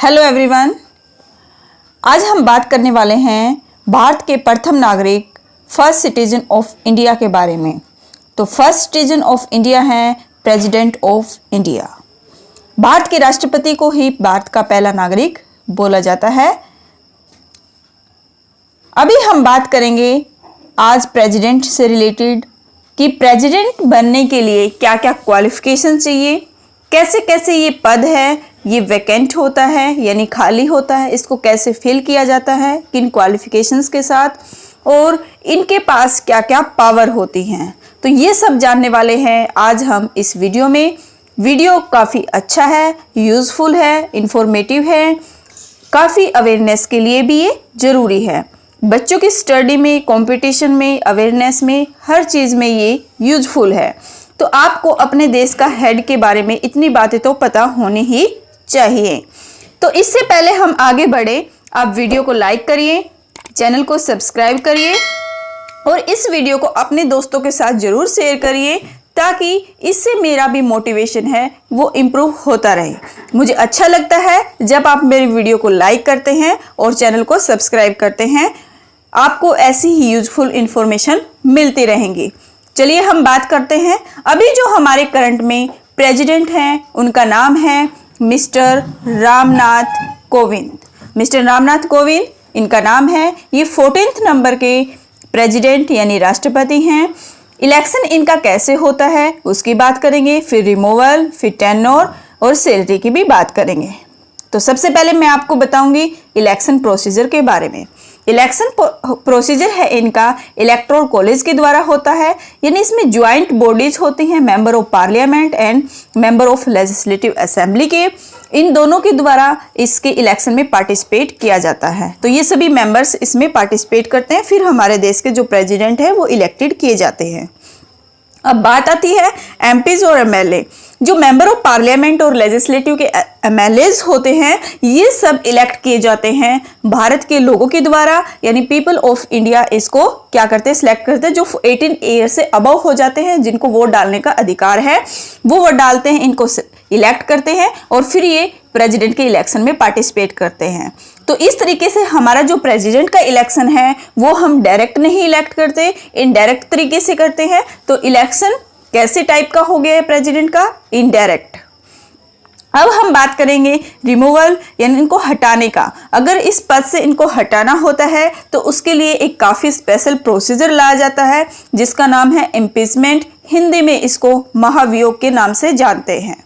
Hello everyone, आज हम बात करने वाले हैं भारत के प्रथम नागरिक फर्स्ट सिटीजन ऑफ इंडिया के बारे में। तो फर्स्ट सिटीजन ऑफ इंडिया हैं प्रेसिडेंट ऑफ इंडिया। भारत के राष्ट्रपति को ही भारत का पहला नागरिक बोला जाता है। अभी हम बात करेंगे आज प्रेसिडेंट से रिलेटेड कि प्रेसिडेंट बनने के लिए क्या क्या क्वालिफिकेशन चाहिए, कैसे कैसे ये पद है, ये वैकेंट होता है यानी खाली होता है, इसको कैसे फिल किया जाता है, किन क्वालिफिकेशंस के साथ, और इनके पास क्या क्या पावर होती हैं। तो ये सब जानने वाले हैं आज हम इस वीडियो में। वीडियो काफ़ी अच्छा है, यूज़फुल है, इंफॉर्मेटिव है, काफ़ी अवेयरनेस के लिए भी ये ज़रूरी है। बच्चों की स्टडी में, कंपटीशन में, अवेयरनेस में, हर चीज़ में ये यूजफुल है। तो आपको अपने देश का हेड के बारे में इतनी बातें तो पता होनी ही चाहिए। तो इससे पहले हम आगे बढ़े, आप वीडियो को लाइक करिए, चैनल को सब्सक्राइब करिए और इस वीडियो को अपने दोस्तों के साथ ज़रूर शेयर करिए ताकि इससे मेरा भी मोटिवेशन है वो इम्प्रूव होता रहे। मुझे अच्छा लगता है जब आप मेरी वीडियो को लाइक करते हैं और चैनल को सब्सक्राइब करते हैं। आपको ऐसी ही यूजफुल इंफॉर्मेशन मिलती रहेंगी। चलिए हम बात करते हैं। अभी जो हमारे करंट में प्रेसिडेंट हैं उनका नाम है मिस्टर रामनाथ कोविंद। मिस्टर रामनाथ कोविंद इनका नाम है। ये 14th नंबर के प्रेसिडेंट यानी राष्ट्रपति हैं। इलेक्शन इनका कैसे होता है उसकी बात करेंगे, फिर रिमूवल, फिर टेन्योर और सैलरी की भी बात करेंगे। तो सबसे पहले मैं आपको बताऊंगी इलेक्शन प्रोसीजर के बारे में। इलेक्शन प्रोसीजर है इनका इलेक्टोरल कॉलेज के द्वारा होता है, यानी इसमें ज्वाइंट बॉडीज होती हैं, member of parliament and member of legislative assembly के, इन दोनों के द्वारा इसके इलेक्शन में पार्टिसिपेट किया जाता है। तो ये सभी मेंबर्स इसमें पार्टिसिपेट करते हैं, फिर हमारे देश के जो प्रेसिडेंट है वो इलेक्टेड किए जाते हैं। अब बात आती है एमपीज और एमएलए। जो मेंबर ऑफ पार्लियामेंट और लेजिस्लेटिव के एमएलएज होते हैं ये सब इलेक्ट किए जाते हैं भारत के लोगों के द्वारा, यानी पीपल ऑफ इंडिया इसको क्या करते हैं, सिलेक्ट करते हैं। जो 18 ईयर से अबव हो जाते हैं, जिनको वोट डालने का अधिकार है, वो वोट डालते हैं, इनको इलेक्ट करते हैं और फिर ये प्रेसिडेंट के इलेक्शन में पार्टिसिपेट करते हैं। तो इस तरीके से हमारा जो प्रेसिडेंट का इलेक्शन है वो हम डायरेक्ट नहीं इलेक्ट करते, इनडायरेक्ट तरीके से करते हैं। तो इलेक्शन कैसे टाइप का हो गया है प्रेसिडेंट का, इनडायरेक्ट। अब हम बात करेंगे रिमूवल यानी इनको हटाने का। अगर इस पद से इनको हटाना होता है तो उसके लिए एक काफ़ी स्पेशल प्रोसीजर लाया जाता है जिसका नाम है इम्पीचमेंट। हिंदी में इसको महाभियोग के नाम से जानते हैं।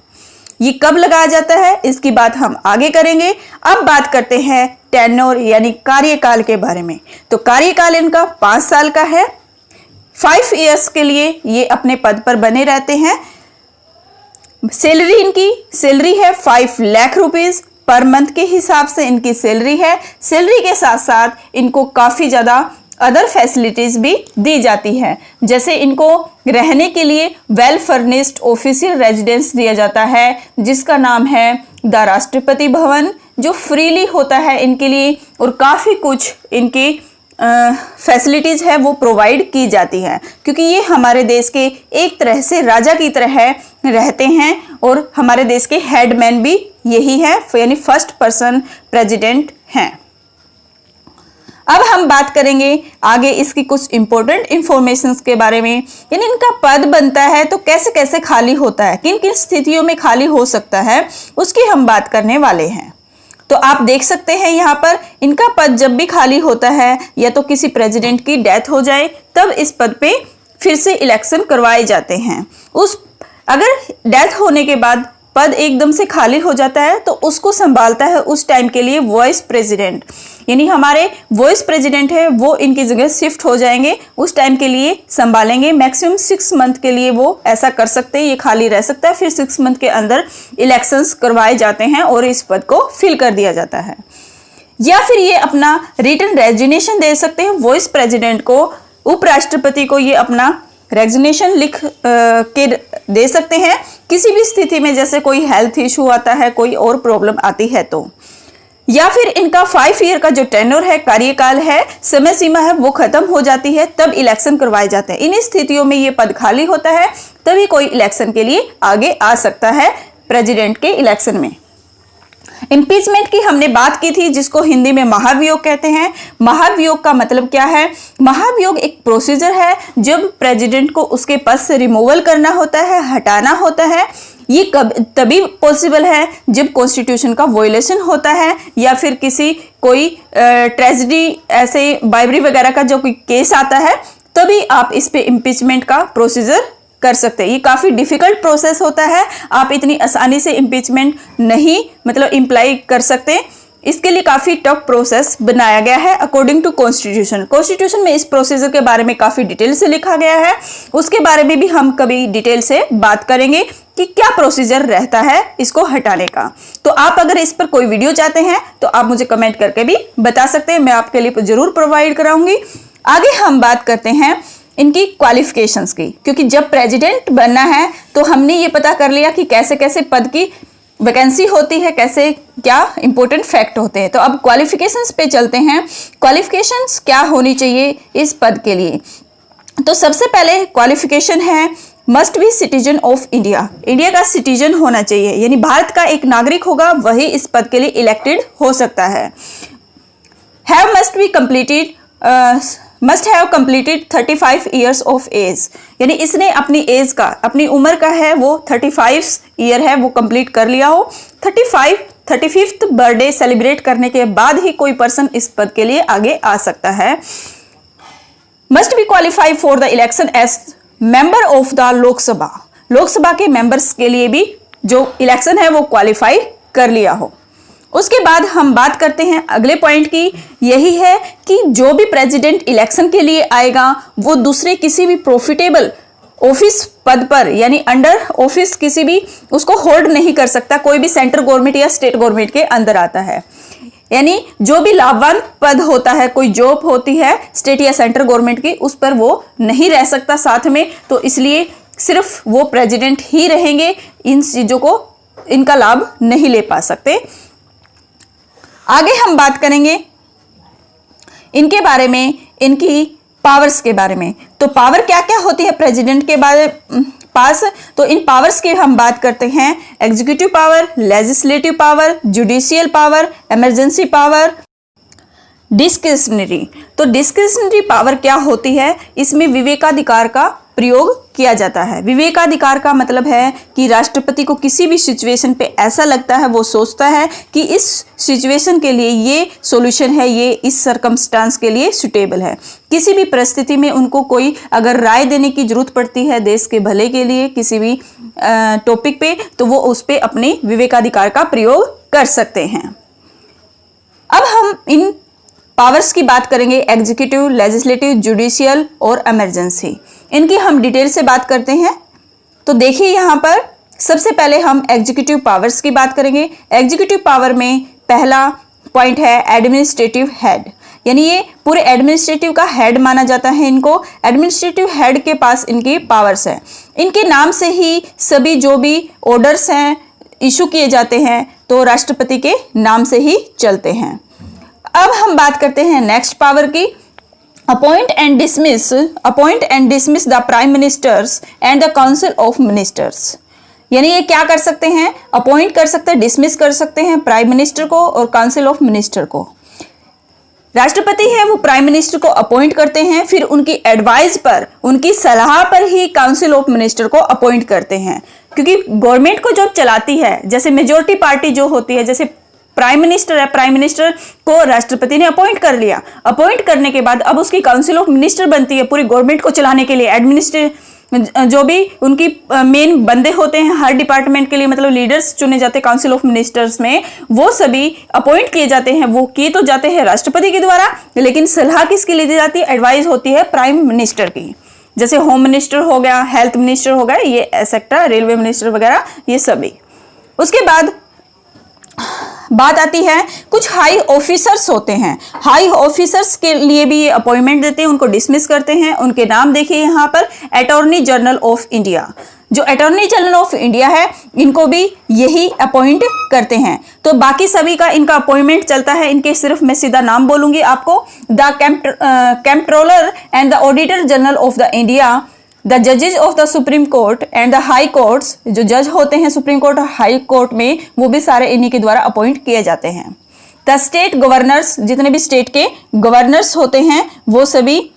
ये कब लगाया जाता है इसकी बात हम आगे करेंगे। अब बात करते हैं टेन्योर यानी कार्यकाल के बारे में। तो कार्यकाल इनका 5 साल का है। 5 इयर्स के लिए ये अपने पद पर बने रहते हैं। सैलरी है 5 लाख रुपीज पर मंथ के हिसाब से इनकी सैलरी है। सैलरी के साथ साथ इनको काफ़ी ज़्यादा अदर फैसिलिटीज भी दी जाती है, जैसे इनको रहने के लिए वेल फर्निश्ड ऑफिशियल रेजिडेंस दिया जाता है जिसका नाम है द राष्ट्रपति भवन, जो फ्रीली होता है इनके लिए और काफ़ी कुछ इनकी फैसिलिटीज़ है वो प्रोवाइड की जाती है, क्योंकि ये हमारे देश के एक तरह से राजा की तरह रहते हैं और हमारे देश के हेडमैन भी यही है, यानी फर्स्ट पर्सन प्रेसिडेंट हैं। अब हम बात करेंगे आगे इसकी कुछ इंपॉर्टेंट इंफॉर्मेशंस के बारे में, यानी इनका पद बनता है तो कैसे कैसे खाली होता है, किन किन स्थितियों में खाली हो सकता है उसकी हम बात करने वाले हैं। तो आप देख सकते हैं यहाँ पर इनका पद जब भी खाली होता है या तो किसी प्रेसिडेंट की डेथ हो जाए तब इस पद पे फिर से इलेक्शन करवाए जाते हैं। अगर डेथ होने के बाद पद एकदम से खाली हो जाता है तो उसको संभालता है उस टाइम के लिए वाइस प्रेसिडेंट, यानी हमारे वाइस प्रेसिडेंट है वो इनकी जगह शिफ्ट हो जाएंगे, उस टाइम के लिए संभालेंगे। मैक्सिमम 6 मंथ के लिए वो ऐसा कर सकते हैं, ये खाली रह सकता है, फिर 6 मंथ के अंदर इलेक्शंस करवाए जाते हैं और इस पद को फिल कर दिया जाता है। या फिर ये अपना रिटन रेजिग्नेशन दे सकते हैं वाइस प्रेसिडेंट को, उपराष्ट्रपति को ये अपना रेजिग्नेशन लिख के दे सकते हैं किसी भी स्थिति में, जैसे कोई हेल्थ इशू आता है, कोई और प्रॉब्लम आती है तो। या फिर इनका 5 ईयर का जो टेन्योर है, कार्यकाल है, समय सीमा है, वो खत्म हो जाती है तब इलेक्शन करवाए जाते हैं। इन स्थितियों में ये पद खाली होता है तभी कोई इलेक्शन के लिए आगे आ सकता है प्रेसिडेंट के इलेक्शन में। इम्पीचमेंट की हमने बात की थी, जिसको हिंदी में महाभियोग कहते हैं। महाभियोग का मतलब क्या है? महाभियोग एक प्रोसीजर है जब प्रेसिडेंट को उसके पद से रिमूवल करना होता है, हटाना होता है। ये तभी पॉसिबल है जब कॉन्स्टिट्यूशन का वोलेशन होता है या फिर किसी कोई ट्रेजेडी, ऐसे बाइबरी वगैरह का जो कोई केस आता है, तभी आप इस पे इम्पीचमेंट का प्रोसीजर कर सकते हैं। ये काफ़ी डिफिकल्ट प्रोसेस होता है, आप इतनी आसानी से इम्पीचमेंट नहीं इम्प्लाई कर सकते। इसके लिए काफ़ी टफ प्रोसेस बनाया गया है अकॉर्डिंग टू कॉन्स्टिट्यूशन। कॉन्स्टिट्यूशन में इस प्रोसीजर के बारे में काफ़ी डिटेल से लिखा गया है, उसके बारे में भी हम कभी डिटेल से बात करेंगे कि क्या प्रोसीजर रहता है इसको हटाने का। तो आप अगर इस पर कोई वीडियो चाहते हैं तो आप मुझे कमेंट करके भी बता सकते हैं, मैं आपके लिए जरूर प्रोवाइड कराऊंगी। आगे हम बात करते हैं इनकी क्वालिफिकेशंस की, क्योंकि जब प्रेसिडेंट बनना है तो हमने ये पता कर लिया कि कैसे कैसे पद की वैकेंसी होती है, कैसे क्या इंपॉर्टेंट फैक्ट होते हैं। तो अब क्वालिफिकेशंस पे चलते हैं। क्वालिफिकेशंस क्या होनी चाहिए इस पद के लिए? तो सबसे पहले क्वालिफिकेशन है must B citizen of India. India का सिटीजन होना चाहिए, यानी भारत का एक नागरिक होगा वही इस पद के लिए इलेक्टेड हो सकता है। Have must have completed 35 years of age, यानी इसने अपनी एज का, अपनी उम्र का है वो 35 ईयर है, वो कंप्लीट कर लिया हो। 35th बर्थडे सेलिब्रेट करने के बाद ही कोई पर्सन इस पद के लिए आगे आ सकता है। Must be qualified for the election as member of the Lok Sabha. Lok Sabha के मेंबर्स के लिए भी जो इलेक्शन है वो क्वालिफाई कर लिया हो। उसके बाद हम बात करते हैं अगले पॉइंट की, यही है कि जो भी प्रेसिडेंट इलेक्शन के लिए आएगा वो दूसरे किसी भी प्रॉफिटेबल ऑफिस पद पर, यानी अंडर ऑफिस किसी भी उसको होल्ड नहीं कर सकता। कोई भी सेंट्रल गवर्नमेंट या स्टेट गवर्नमेंट के अंदर आता है, यानी जो भी लाभवान पद होता है, कोई जॉब होती है स्टेट या सेंट्रल गवर्नमेंट की, उस पर वो नहीं रह सकता साथ में। तो इसलिए सिर्फ वो प्रेसिडेंट ही रहेंगे, इन चीजों को, इनका लाभ नहीं ले पा सकते। आगे हम बात करेंगे इनके बारे में, इनकी पावर्स के बारे में। तो पावर क्या क्या होती है प्रेसिडेंट के पास? तो इन पावर्स की हम बात करते हैं। Executive power, legislative power, judicial power, emergency power, discretionary. तो डिस्क्रिशनरी पावर क्या होती है? इसमें विवेकाधिकार का प्रयोग किया जाता है। विवेकाधिकार का मतलब है कि राष्ट्रपति को किसी भी सिचुएशन पे ऐसा लगता है, वो सोचता है कि इस सिचुएशन के लिए ये सॉल्यूशन है, ये इस सर्कमस्टांस के लिए सुटेबल है। किसी भी परिस्थिति में उनको कोई अगर राय देने की जरूरत पड़ती है देश के भले के लिए किसी भी टॉपिक पे, तो वो उस पे अपने विवेकाधिकार का प्रयोग कर सकते हैं। अब हम इन पावर्स की बात करेंगे, एग्जीक्यूटिव, लेजिस्लेटिव, जुडिशियल और इमरजेंसी। इनकी हम डिटेल से बात करते हैं। तो देखिए यहाँ पर सबसे पहले हम एग्जीक्यूटिव पावर्स की बात करेंगे। एग्जीक्यूटिव पावर में पहला पॉइंट है एडमिनिस्ट्रेटिव हेड, यानी ये पूरे एडमिनिस्ट्रेटिव का हेड माना जाता है इनको। एडमिनिस्ट्रेटिव हेड के पास इनकी पावर्स है। इनके नाम से ही सभी जो भी ऑर्डर्स हैं इशू किए जाते हैं तो राष्ट्रपति के नाम से ही चलते हैं। अब हम बात करते हैं नेक्स्ट पावर की, appoint and dismiss the prime ministers and the council of ministers. यानी ये क्या कर सकते हैं? अपॉइंट कर सकते हैं, डिसमिस कर सकते हैं प्राइम मिनिस्टर को और काउंसिल ऑफ मिनिस्टर को। राष्ट्रपति है वो प्राइम मिनिस्टर को अपॉइंट करते हैं, फिर उनकी एडवाइस पर, उनकी सलाह पर ही काउंसिल ऑफ मिनिस्टर को अपॉइंट करते हैं। क्योंकि गवर्नमेंट को जो चलाती है, जैसे मेजोरिटी पार्टी जो होती है, जैसे प्राइम मिनिस्टर है, प्राइम मिनिस्टर को राष्ट्रपति ने अपॉइंट कर लिया। अपॉइंट करने के बाद अब उसकी काउंसिल ऑफ मिनिस्टर बनती है पूरी गवर्नमेंट को चलाने के लिए। जो भी उनकी मेन बंदे होते हैं हर डिपार्टमेंट के लिए, मतलब लीडर्स चुने जाते हैं काउंसिल ऑफ मिनिस्टर्स में, वो सभी अपॉइंट किए जाते हैं। वो किए तो जाते हैं राष्ट्रपति के द्वारा, लेकिन सलाह किसकी ली जाती है? एडवाइस होती है प्राइम मिनिस्टर की। जैसे होम मिनिस्टर हो गया, हेल्थ मिनिस्टर हो गया, ये एक्सेट्रा, रेलवे मिनिस्टर वगैरह, ये सभी। उसके बाद बात आती है कुछ हाई ऑफिसर्स होते हैं। हाई ऑफिसर्स के लिए भी ये अपॉइंटमेंट देते हैं, उनको डिसमिस करते हैं। उनके नाम देखिए यहाँ पर, अटॉर्नी जनरल ऑफ इंडिया। जो अटॉर्नी जनरल ऑफ इंडिया है इनको भी यही अपॉइंट करते हैं। तो बाकी सभी का इनका अपॉइंटमेंट चलता है। इनके सिर्फ मैं सीधा नाम बोलूंगी आपको, the controller and the auditor general of the India, the जजेज of the supreme court and the high courts, जो जज होते हैं सुप्रीम कोर्ट और हाई कोर्ट में, वो भी सारे इन्हीं के द्वारा अपॉइंट किए जाते हैं। द स्टेट गवर्नर्स, जितने भी स्टेट के गवर्नर्स होते हैं वो सभी,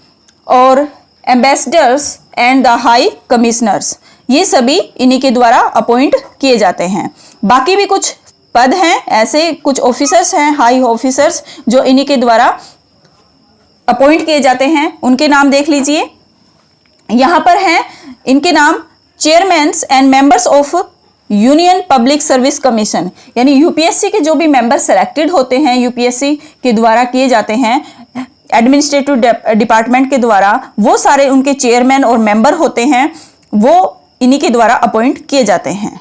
और ambassadors and the high commissioners, ये सभी इन्हीं के द्वारा अपॉइंट किए जाते हैं। बाकी भी कुछ पद हैं, ऐसे कुछ ऑफिसर्स हैं, हाई ऑफिसर्स, जो इन्हीं के द्वारा अपॉइंट किए जाते हैं। उनके नाम देख लीजिए, यहां पर हैं इनके नाम, chairman's and members of union public service commission, यानी यूपीएससी के जो भी मेंबर सेलेक्टेड होते हैं, यूपीएससी के द्वारा किए जाते हैं एडमिनिस्ट्रेटिव डिपार्टमेंट के द्वारा, वो सारे उनके चेयरमैन और मेंबर होते हैं, वो इन्हीं के द्वारा अपॉइंट किए जाते हैं।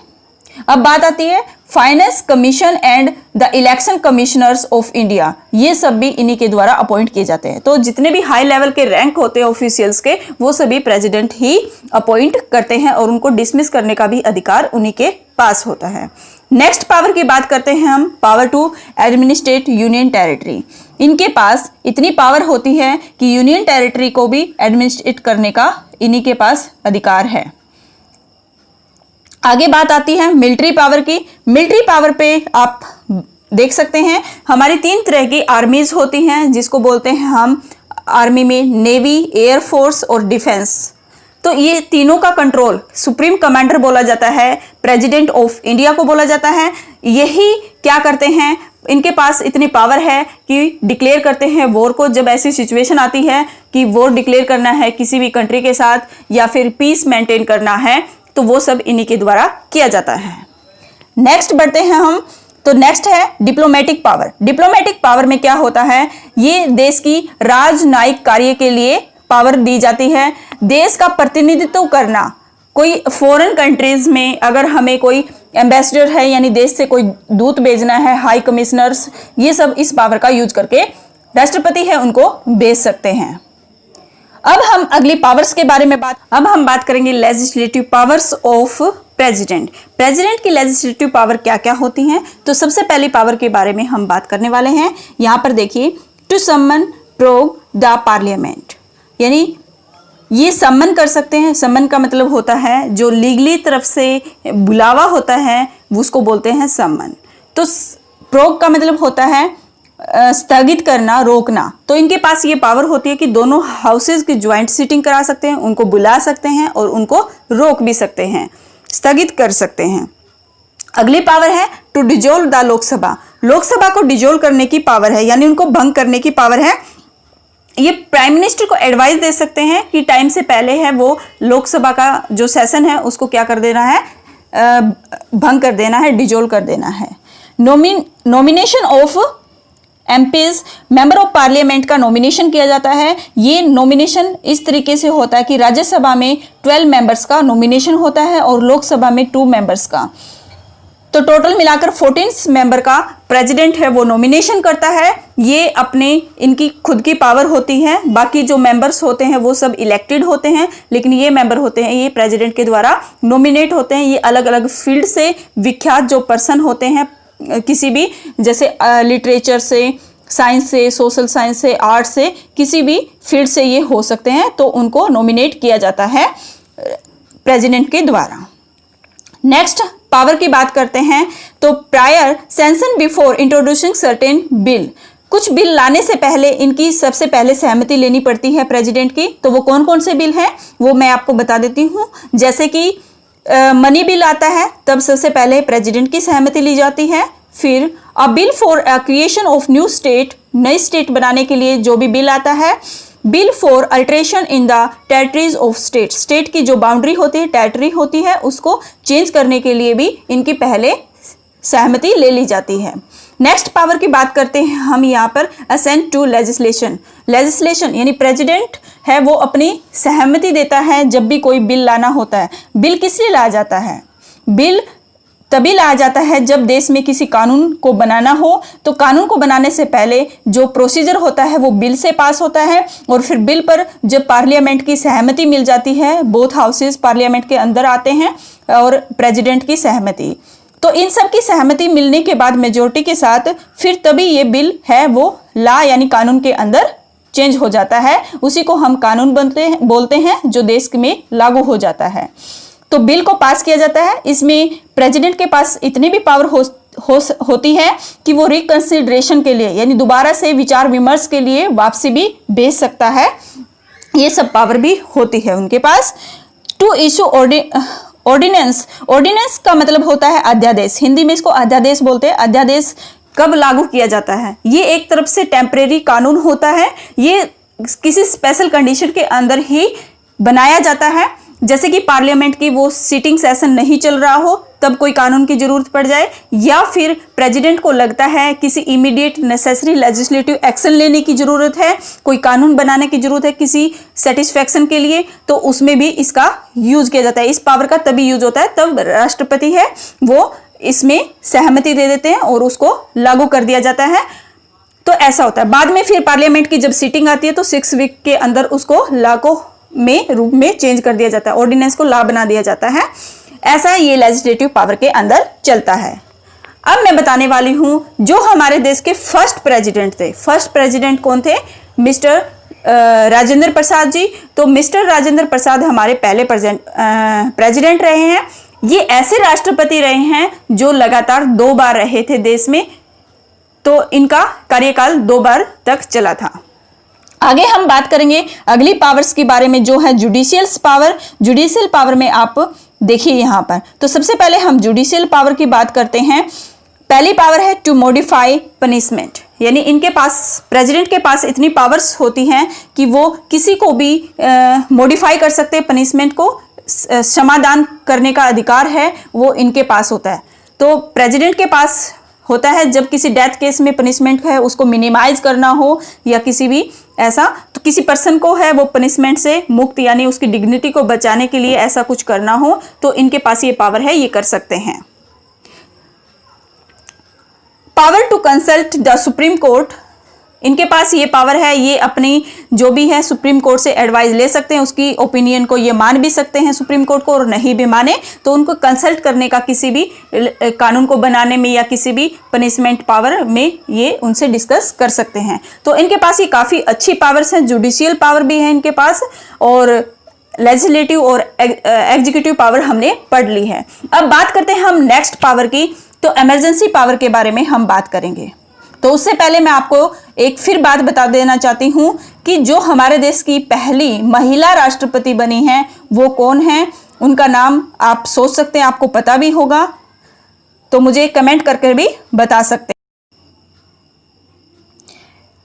अब बात आती है finance commission and the election commissioners of India, ये सब भी इन्हीं के द्वारा अपॉइंट किए जाते हैं। तो जितने भी हाई लेवल के रैंक होते हैं ऑफिशियल्स के, वो सभी प्रेसिडेंट ही अपॉइंट करते हैं और उनको डिसमिस करने का भी अधिकार उन्हीं के पास होता है। नेक्स्ट पावर की बात करते हैं हम, power to administrate union territory. इनके पास इतनी पावर होती है कि यूनियन टेरिटरी को भी एडमिनिस्ट्रेट करने का इन्हीं के पास अधिकार है। आगे बात आती है मिलिट्री पावर की। मिलिट्री पावर पे आप देख सकते हैं हमारी 3 तरह की आर्मीज होती हैं, जिसको बोलते हैं हम आर्मी में नेवी, एयरफोर्स और डिफेंस। तो ये तीनों का कंट्रोल सुप्रीम कमांडर बोला जाता है, प्रेसिडेंट ऑफ इंडिया को बोला जाता है। यही क्या करते हैं, इनके पास इतनी पावर है कि डिक्लेयर करते हैं वॉर को। जब ऐसी सिचुएशन आती है कि वॉर डिक्लेयर करना है किसी भी कंट्री के साथ या फिर पीस मेंटेन करना है, तो वो सब इन्हीं के द्वारा किया जाता है। नेक्स्ट बढ़ते हैं हम, तो नेक्स्ट है डिप्लोमेटिक पावर। डिप्लोमेटिक पावर में क्या होता है, ये देश की राजनयिक कार्य के लिए पावर दी जाती है। देश का प्रतिनिधित्व करना, कोई फॉरेन कंट्रीज में अगर हमें कोई एम्बेसडर है, यानी देश से कोई दूत भेजना है, हाई कमिश्नर्स, ये सब इस पावर का यूज करके राष्ट्रपति है उनको भेज सकते हैं। अब हम अगली पावर्स के बारे में बात करेंगे, legislative powers of president. President की लेजिस्लेटिव पावर क्या क्या होती हैं, तो सबसे पहली पावर के बारे में हम बात करने वाले हैं। यहां पर देखिए, टू समन प्रोग द पार्लियामेंट, यानी ये सम्मन कर सकते हैं। सम्मन का मतलब होता है जो लीगली तरफ से बुलावा होता है उसको बोलते हैं सम्मन। तो प्रोग का मतलब होता है स्थगित करना, रोकना। तो इनके पास ये पावर होती है कि दोनों हाउसेज की ज्वाइंट सीटिंग करा सकते हैं, उनको बुला सकते हैं और उनको रोक भी सकते हैं, स्थगित कर सकते हैं। अगली पावर है to dissolve the Lok Sabha. Lok Sabha को डिजोल्व करने की पावर है, यानी उनको भंग करने की पावर है। ये प्राइम मिनिस्टर को एडवाइस दे सकते हैं कि टाइम से पहले है वो लोकसभा का जो सेशन है उसको क्या कर देना है, भंग कर देना है, डिजोल्व कर देना है। Nomination of MPs, member of parliament का नॉमिनेशन किया जाता है। ये नॉमिनेशन इस तरीके से होता है कि राज्यसभा में 12 मेंबर्स का नॉमिनेशन होता है और लोकसभा में 2 मेंबर्स का। तो टोटल मिलाकर 14 मेंबर का प्रेसिडेंट है वो नॉमिनेशन करता है। ये अपने इनकी खुद की पावर होती है। बाकी जो मेंबर्स होते हैं वो सब इलेक्टेड होते हैं, लेकिन ये मेंबर होते हैं ये प्रेसिडेंट के द्वारा नॉमिनेट होते हैं। ये अलग अलग फील्ड से विख्यात जो पर्सन होते हैं, किसी भी जैसे लिटरेचर से, साइंस से, सोशल साइंस से, आर्ट से, किसी भी फील्ड से ये हो सकते हैं, तो उनको नॉमिनेट किया जाता है प्रेसिडेंट के द्वारा। नेक्स्ट पावर की बात करते हैं, तो prior sanction before introducing certain bill, कुछ बिल लाने से पहले इनकी सबसे पहले सहमति लेनी पड़ती है प्रेसिडेंट की। तो वो कौन कौन से बिल हैं वो मैं आपको बता देती हूँ। जैसे कि मनी बिल आता है तब सबसे पहले प्रेसिडेंट की सहमति ली जाती है। फिर अ bill for creation of new state, नई स्टेट बनाने के लिए जो भी बिल आता है। Bill for alteration in the territories of state, state की जो बाउंड्री होती है, टेरिटरी होती है, उसको चेंज करने के लिए भी इनकी पहले सहमति ले ली जाती है। नेक्स्ट पावर की बात करते हैं हम यहाँ पर, असेंट टू लेजिस्लेशन। लेजिस्लेशन यानी प्रेसिडेंट है वो अपनी सहमति देता है जब भी कोई बिल लाना होता है। बिल किस लिए लाया जाता है, बिल तभी लाया जाता है जब देश में किसी कानून को बनाना हो। तो कानून को बनाने से पहले जो प्रोसीजर होता है वो बिल से पास होता है, और फिर बिल पर जब पार्लियामेंट की सहमति मिल जाती है, बोथ हाउसेज पार्लियामेंट के अंदर आते हैं और प्रेसिडेंट की सहमति, तो इन सब की सहमति मिलने के बाद मेजोरिटी के साथ फिर तभी ये बिल है वो लॉ यानी कानून के अंदर चेंज हो जाता है, उसी को हम कानून बोलते हैं, जो देश में लागू हो जाता है। तो बिल को पास किया जाता है। इसमें प्रेसिडेंट के पास इतनी भी पावर होती है कि वो रिकंसिडरेशन के लिए यानी दोबारा से विचार विमर्श के लिए वापसी भी भेज सकता है। ये सब पावर भी होती है उनके पास। टू इशू ऑर्डिनेंस, ऑर्डिनेंस का मतलब होता है अध्यादेश, हिंदी में इसको अध्यादेश बोलते हैं। अध्यादेश कब लागू किया जाता है? ये एक तरफ से टेम्परेरी कानून होता है, ये किसी स्पेशल कंडीशन के अंदर ही बनाया जाता है। जैसे कि पार्लियामेंट की वो सिटिंग सेशन नहीं चल रहा हो तब कोई कानून की जरूरत पड़ जाए, या फिर प्रेसिडेंट को लगता है किसी इमीडिएट नेसेसरी लेजिस्लेटिव एक्शन लेने की जरूरत है, कोई कानून बनाने की जरूरत है किसी सेटिस्फेक्शन के लिए, तो उसमें भी इसका यूज किया जाता है। इस पावर का तभी यूज होता है तब राष्ट्रपति है वो इसमें सहमति दे देते हैं और उसको लागू कर दिया जाता है। तो ऐसा होता है। बाद में फिर पार्लियामेंट की जब सीटिंग आती है तो 6 वीक के अंदर उसको लागू में रूप में चेंज कर दिया जाता है, ऑर्डिनेंस को लॉ बना दिया जाता है। ऐसा ये लेजिस्लेटिव पावर के अंदर चलता है। अब मैं बताने वाली हूं जो हमारे देश के फर्स्ट प्रेसिडेंट थे। फर्स्ट प्रेसिडेंट कौन थे? मिस्टर राजेंद्र प्रसाद जी। तो मिस्टर राजेंद्र प्रसाद हमारे पहले प्रेसिडेंट रहे हैं। ये ऐसे राष्ट्रपति रहे हैं जो लगातार 2 बार रहे थे देश में, तो इनका कार्यकाल 2 बार तक चला था। आगे हम बात करेंगे अगली पावर्स के बारे में, जो है जुडिशियल पावर। जुडिशियल पावर में आप देखिए यहाँ पर, तो सबसे पहले हम जुडिशियल पावर की बात करते हैं। पहली पावर है टू मॉडिफाई पनिशमेंट, यानी इनके पास, प्रेसिडेंट के पास इतनी पावर्स होती हैं कि वो किसी को भी मॉडिफाई कर सकते हैं, पनिशमेंट को समाधान करने का अधिकार है वो इनके पास होता है। तो प्रेसिडेंट के पास होता है जब किसी डेथ केस में पनिशमेंट है उसको मिनिमाइज करना हो, या किसी भी ऐसा, तो किसी पर्सन को है वो पनिशमेंट से मुक्त यानी उसकी डिग्निटी को बचाने के लिए ऐसा कुछ करना हो तो इनके पास ये पावर है, ये कर सकते हैं। Power to consult the supreme court, इनके पास ये पावर है, ये अपनी जो भी है सुप्रीम कोर्ट से एडवाइस ले सकते हैं, उसकी ओपिनियन को ये मान भी सकते हैं सुप्रीम कोर्ट को, और नहीं भी माने तो उनको कंसल्ट करने का किसी भी कानून को बनाने में या किसी भी पनिशमेंट पावर में ये उनसे डिस्कस कर सकते हैं। तो इनके पास ये काफ़ी अच्छी पावर्स हैं। जुडिशियल पावर भी है इनके पास, और लेजिस्लेटिव और एग्जीक्यूटिव पावर हमने पढ़ ली है। अब बात करते हैं हम नेक्स्ट पावर की, तो इमरजेंसी पावर के बारे में हम बात करेंगे। तो उससे पहले मैं आपको एक फिर बात बता देना चाहती हूं कि जो हमारे देश की पहली महिला राष्ट्रपति बनी हैं वो कौन है, उनका नाम आप सोच सकते हैं, आपको पता भी होगा, तो मुझे कमेंट करके भी बता सकते हैं।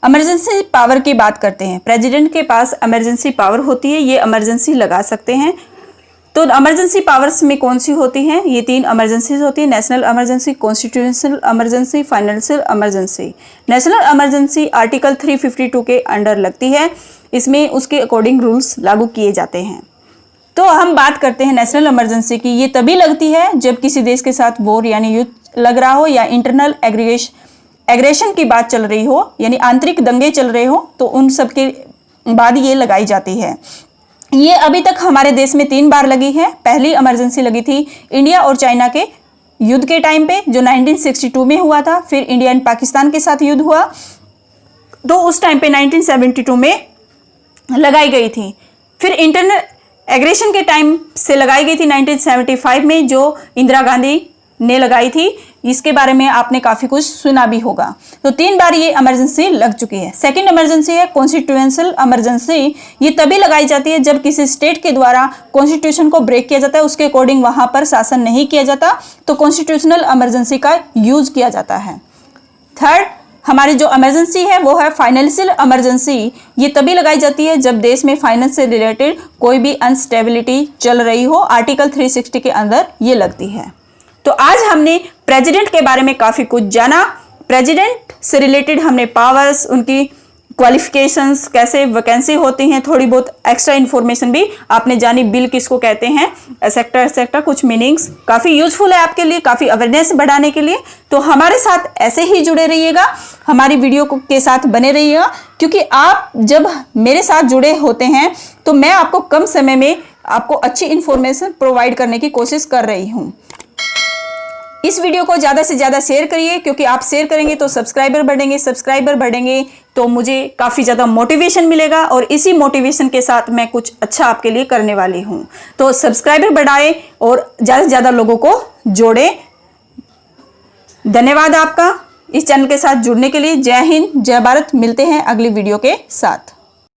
इमरजेंसी पावर की बात करते हैं। प्रेसिडेंट के पास इमरजेंसी पावर होती है, ये इमरजेंसी लगा सकते हैं। तो इमरजेंसी पावर्स में कौन सी होती हैं? ये 3 इमरजेंसीज होती है, national emergency, constitutional emergency, financial emergency. National emergency article 352 के अंडर लगती है, इसमें उसके अकॉर्डिंग रूल्स लागू किए जाते हैं। तो हम बात करते हैं नेशनल इमरजेंसी की। ये तभी लगती है जब किसी देश के साथ वॉर यानी युद्ध लग रहा हो, या इंटरनल एग्रेशन की बात चल रही हो, यानी आंतरिक दंगे चल रहे हो, तो उन सब के बाद ये लगाई जाती है। ये अभी तक हमारे देश में 3 बार लगी है। पहली इमरजेंसी लगी थी इंडिया और चाइना के युद्ध के टाइम पे, जो 1962 में हुआ था। फिर इंडिया एंड पाकिस्तान के साथ युद्ध हुआ, तो उस टाइम पे 1972 में लगाई गई थी। फिर इंटरनल एग्रेशन के टाइम से लगाई गई थी 1975 में, जो इंदिरा गांधी ने लगाई थी। इसके बारे में आपने काफ़ी कुछ सुना भी होगा। तो 3 बार ये इमरजेंसी लग चुकी है। सेकंड इमरजेंसी है कॉन्स्टिट्यूशनल इमरजेंसी। ये तभी लगाई जाती है जब किसी स्टेट के द्वारा कॉन्स्टिट्यूशन को ब्रेक किया जाता है, उसके अकॉर्डिंग वहाँ पर शासन नहीं किया जाता, तो कॉन्स्टिट्यूशनल इमरजेंसी का यूज किया जाता है। थर्ड हमारी जो इमरजेंसी है वो है फाइनेंशियल इमरजेंसी। ये तभी लगाई जाती है जब देश में फाइनेंस से रिलेटेड कोई भी अनस्टेबिलिटी चल रही हो, आर्टिकल 360 के अंदर ये लगती है। तो आज हमने प्रेसिडेंट के बारे में काफ़ी कुछ जाना। प्रेसिडेंट से रिलेटेड हमने पावर्स, उनकी क्वालिफिकेशंस, कैसे वैकेंसी होती हैं, थोड़ी बहुत एक्स्ट्रा इन्फॉर्मेशन भी आपने जानी, बिल किसको कहते हैं, एसेक्टा एसेक्टा, कुछ मीनिंग्स काफ़ी यूजफुल है आपके लिए, काफ़ी अवेयरनेस बढ़ाने के लिए। तो हमारे साथ ऐसे ही जुड़े रहिएगा, हमारी वीडियो के साथ बने रहिएगा, क्योंकि आप जब मेरे साथ जुड़े होते हैं तो मैं आपको कम समय में आपको अच्छी इन्फॉर्मेशन प्रोवाइड करने की कोशिश कर रही हूँ। इस वीडियो को ज़्यादा से ज़्यादा शेयर करिए, क्योंकि आप शेयर करेंगे तो सब्सक्राइबर बढ़ेंगे तो मुझे काफ़ी ज़्यादा मोटिवेशन मिलेगा, और इसी मोटिवेशन के साथ मैं कुछ अच्छा आपके लिए करने वाली हूँ। तो सब्सक्राइबर बढ़ाएं और ज़्यादा से ज़्यादा लोगों को जोड़ें। धन्यवाद आपका इस चैनल के साथ जुड़ने के लिए। जय हिंद, जय भारत। मिलते हैं अगली वीडियो के साथ।